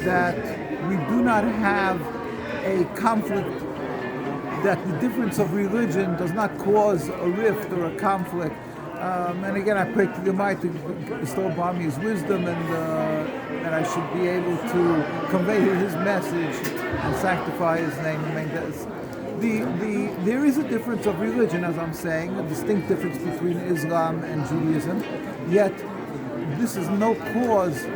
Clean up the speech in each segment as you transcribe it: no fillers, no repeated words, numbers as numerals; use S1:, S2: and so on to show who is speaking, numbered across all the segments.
S1: that we do not have a conflict, that the difference of religion does not cause a rift or a conflict. And again, I pray to the Almighty to bestow upon me His wisdom, and that I should be able to convey His message and sanctify His name. There is a difference of religion, as I'm saying, a distinct difference between Islam and Judaism, yet this is no cause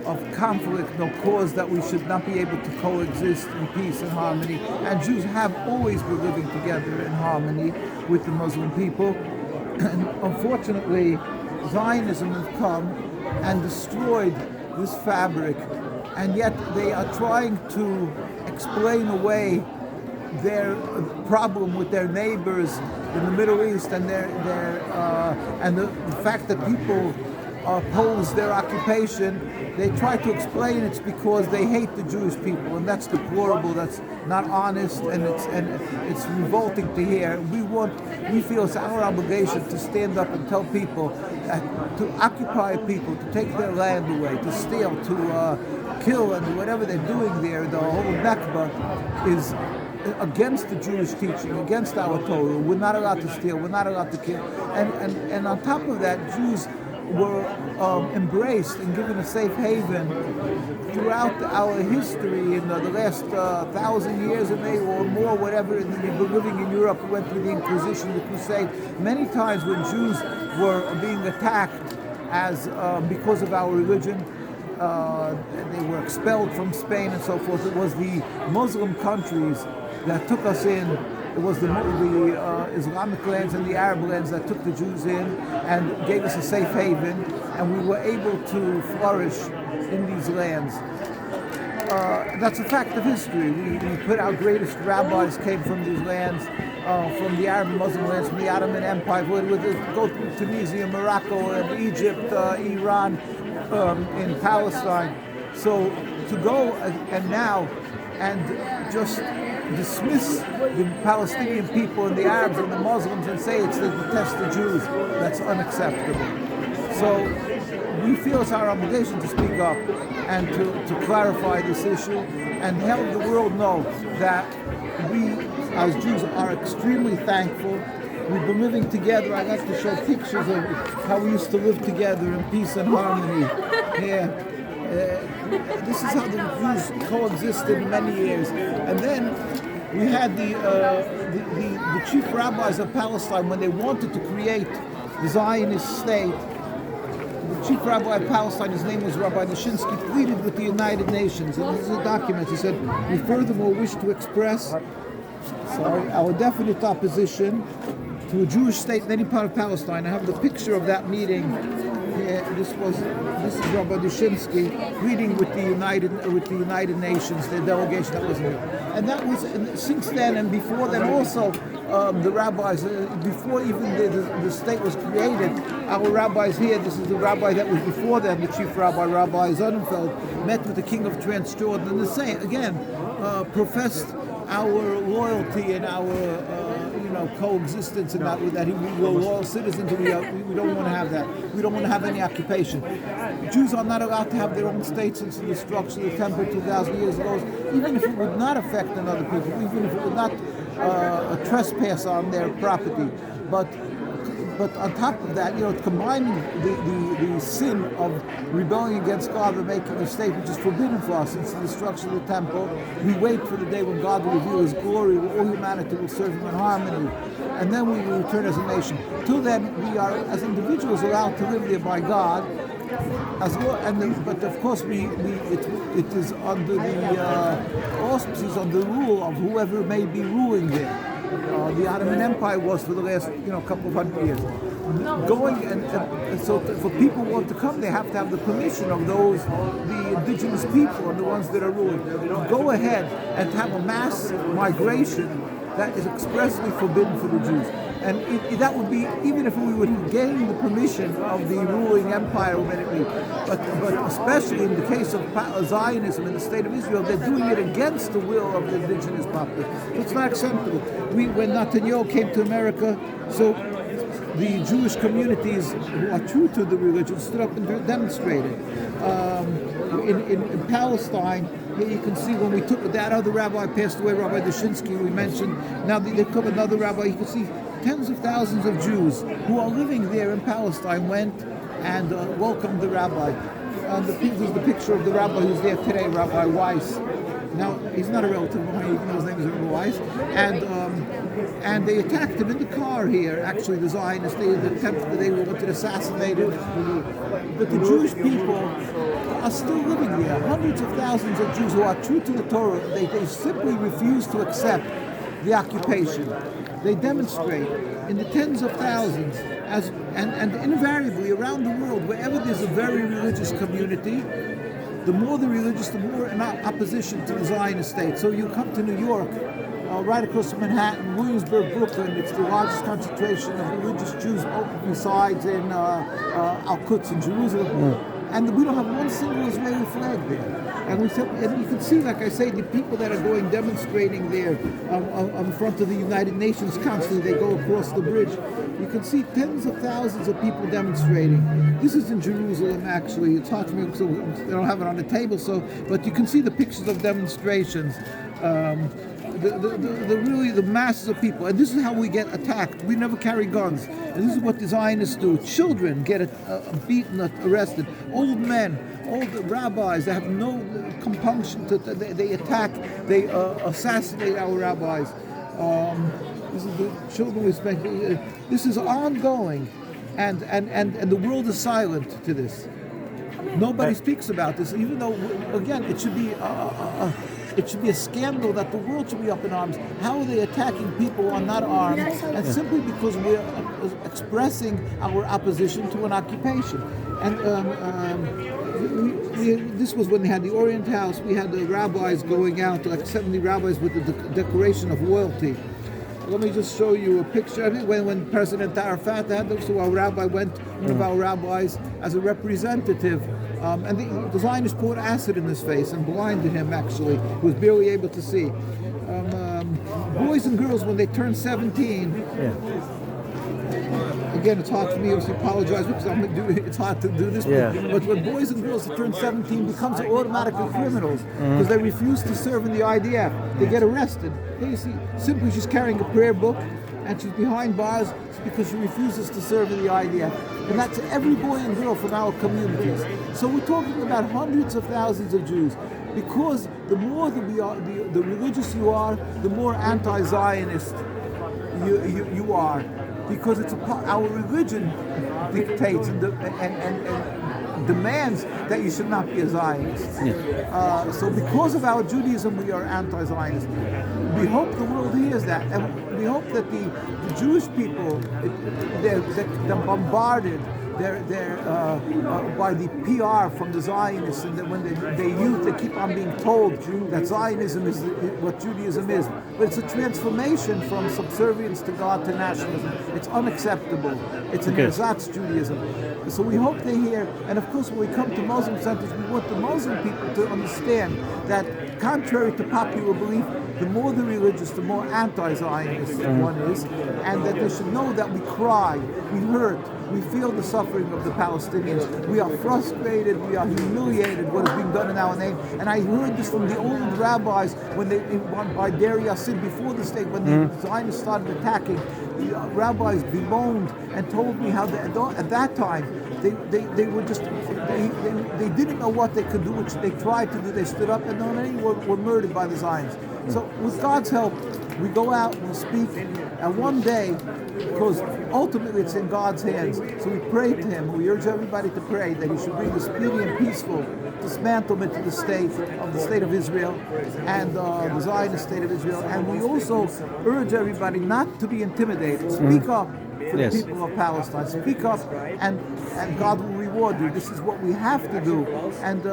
S1: of conflict, no cause that we should not be able to coexist in peace and harmony. And Jews have always been living together in harmony with the Muslim people. And unfortunately, Zionism has come and destroyed this fabric, and yet they are trying to explain away their problem with their neighbors in the Middle East, and the fact that people oppose their occupation. They try to explain it's because they hate the Jewish people, and that's deplorable. That's not honest, and it's revolting to hear. We feel it's our obligation to stand up and tell people that to occupy people, to take their land away, to steal, to kill, and whatever they're doing there, the whole Nakba is against the Jewish teaching, against our Torah. We're not allowed to steal. We're not allowed to kill. And on top of that, Jews were embraced and given a safe haven throughout our history in the last 1,000 years or more, whatever. We've been living in Europe, we went through the Inquisition, the Crusade. Many times when Jews were being attacked because of our religion, they were expelled from Spain and so forth. It was the Muslim countries that took us in. It was the Islamic lands and the Arab lands that took the Jews in and gave us a safe haven, and we were able to flourish in these lands. That's a fact of history. We put our greatest rabbis came from these lands, from the Arab and Muslim lands, from the Ottoman Empire. We would go through Tunisia, Morocco, and Egypt, Iran, in Palestine. So to go and now and just dismiss the Palestinian people and the Arabs and the Muslims and say it's they detest the Jews, that's unacceptable. So we feel it's our obligation to speak up and to clarify this issue and help the world know that we as Jews are extremely thankful. We've been living together. I like to show pictures of how we used to live together in peace and harmony. Yeah. This is how the Jews coexisted many years. And then we had the chief rabbis of Palestine, when they wanted to create the Zionist state. The chief rabbi of Palestine, his name was Rabbi Nishinsky, pleaded with the United Nations. And this is a document. He said, we furthermore wish to express our definite opposition to a Jewish state in any part of Palestine. I have the picture of that meeting. This is Rabbi Dushinsky reading with the United Nations, the delegation that was here, and that was since then and before then also the rabbis before even the state was created. Our rabbis here, this is the rabbi that was before them, the chief rabbi, Rabbi Sonnenfeld, met with the king of Transjordan, and the same again professed our loyalty and our coexistence, and that we were loyal citizens. We don't want to have that. We don't want to have any occupation. Jews are not allowed to have their own state since the destruction of the temple 2,000 years ago, even if it would not affect another people, even if it would not trespass on their property. But on top of that, combining the sin of rebelling against God and making a state which is forbidden for us since the destruction of the temple, we wait for the day when God will reveal His glory, where all humanity will serve Him in harmony, and then we will return as a nation. Till then, we are, as individuals, allowed to live there by God, as well. But of course, it is under the auspices of the rule of whoever may be ruling there. The Ottoman Empire was for the last couple of hundred years. So for people who want to come, they have to have the permission of the indigenous people and the ones that are ruling. Go ahead and have a mass migration that is expressly forbidden for the Jews. And that would be, even if we would gain the permission of the ruling empire, but especially in the case of Zionism in the state of Israel, they're doing it against the will of the indigenous population. So it's not acceptable. When Netanyahu came to America, so the Jewish communities who are true to the religion stood up and demonstrated. In Palestine, here you can see when we took that other rabbi passed away, Rabbi Dushinsky, we mentioned. Now they took another rabbi. You can see tens of thousands of Jews who are living there in Palestine went and welcomed the rabbi. There's the picture of the rabbi who's there today, Rabbi Weiss. Now, he's not a relative of mine, even though his name is Rabbi Weiss. And they attacked him in the car here. Actually, the Zionists, they wanted to assassinate him. But the Jewish people are still living there. Hundreds of thousands of Jews who are true to the Torah, they simply refuse to accept the occupation. They demonstrate in the tens of thousands, and invariably around the world, wherever there's a very religious community, the more the religious, the more in opposition to the Zionist state. So you come to New York, right across from Manhattan, Williamsburg, Brooklyn, it's the largest concentration of religious Jews besides in Al-Quds in Jerusalem. And we don't have one single Israeli flag there. And you can see, like I say, the people that are going demonstrating there in front of the United Nations constantly, they go across the bridge. You can see tens of thousands of people demonstrating. This is in Jerusalem, actually. It's hard for me, so they don't have it on the table. But you can see the pictures of demonstrations. The masses of people, and this is how we get attacked. We never carry guns, and this is what the Zionists do. Children get beaten, arrested. Old men, old rabbis, they have no compunction. They attack, they assassinate our rabbis. This is the children we spend. This is ongoing, and the world is silent to this. Nobody speaks about this, even though, again, it should be a scandal that the world should be up in arms. How are they attacking people who are not armed? And simply because we're expressing our opposition to an occupation. And this was when they had the Orient House. We had the rabbis going out, like 70 rabbis with the Declaration of Loyalty. Let me just show you a picture of it. When President Arafat had this, so our rabbi went, one of our rabbis, as a representative, and the Zionists poured acid in his face and blinded him, actually. He was barely able to see. Boys and girls, when they turn 17, again, it's hard for me to apologize because it's hard to do this. But when boys and girls that turn 17 becomes automatically criminals because they refuse to serve in the IDF, they get arrested. Here you see, simply she's carrying a prayer book and she's behind bars because she refuses to serve in the IDF. And that's every boy and girl from our communities. So we're talking about hundreds of thousands of Jews. Because the more that we are, the religious you are, the more anti-Zionist you are. Because it's our religion dictates and demands that you should not be a Zionist. So because of our Judaism, we are anti-Zionist. We hope the world hears that, and we hope that the Jewish people, they're bombarded by the PR from the Zionists, and that when they keep on being told that Zionism is what Judaism is. But it's a transformation from subservience to God to nationalism. It's unacceptable. It's an ersatz Judaism. So we hope they hear, and of course when we come to Muslim centers, we want the Muslim people to understand that contrary to popular belief, the more the religious, the more anti-Zionist one is, and that they should know that we cry, we hurt, we feel the suffering of the Palestinians. We are frustrated, we are humiliated what is being done in our name. And I heard this from the old rabbis when they by Deir Yassin before the state, when the Zionists started attacking. The rabbis bemoaned and told me how at that time they were just they didn't know what they could do, which they tried to do. They stood up and many were murdered by the Zionists. So with God's help, we go out and we speak, and one day, because ultimately it's in God's hands, so we pray to Him. We urge everybody to pray that He should bring a speedy and peaceful dismantlement to the state of Israel, and the Zionist state of Israel. And we also urge everybody not to be intimidated. Speak up for the people of Palestine. Speak up, and God will reward you. This is what we have to do, and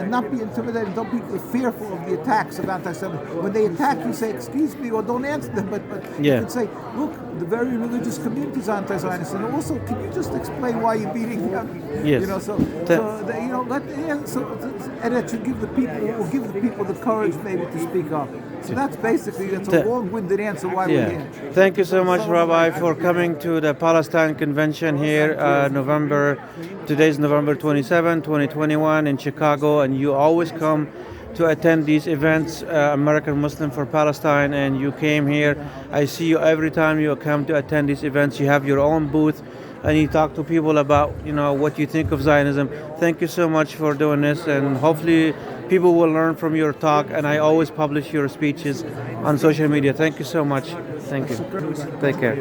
S1: not be intimidated. Don't be fearful of the attacks of anti-Semitism. When they attack you, say, "Excuse me," or don't answer them. But you can say, "Look, the very religious communities are anti-Zionist. And also, can you just explain why you're beating them?
S2: Yes.
S1: And that should give the people the courage maybe to speak up. So that's a long-winded answer why we're here.
S2: Thank you so much, Rabbi, for coming to the Palestine Convention here, today's November 27, 2021 in Chicago, and you always come to attend these events, American Muslim for Palestine, and you came here. I see you every time you come to attend these events. You have your own booth, and you talk to people about, what you think of Zionism. Thank you so much for doing this, and hopefully people will learn from your talk, and I always publish your speeches on social media. Thank you so much. Thank you. Take care.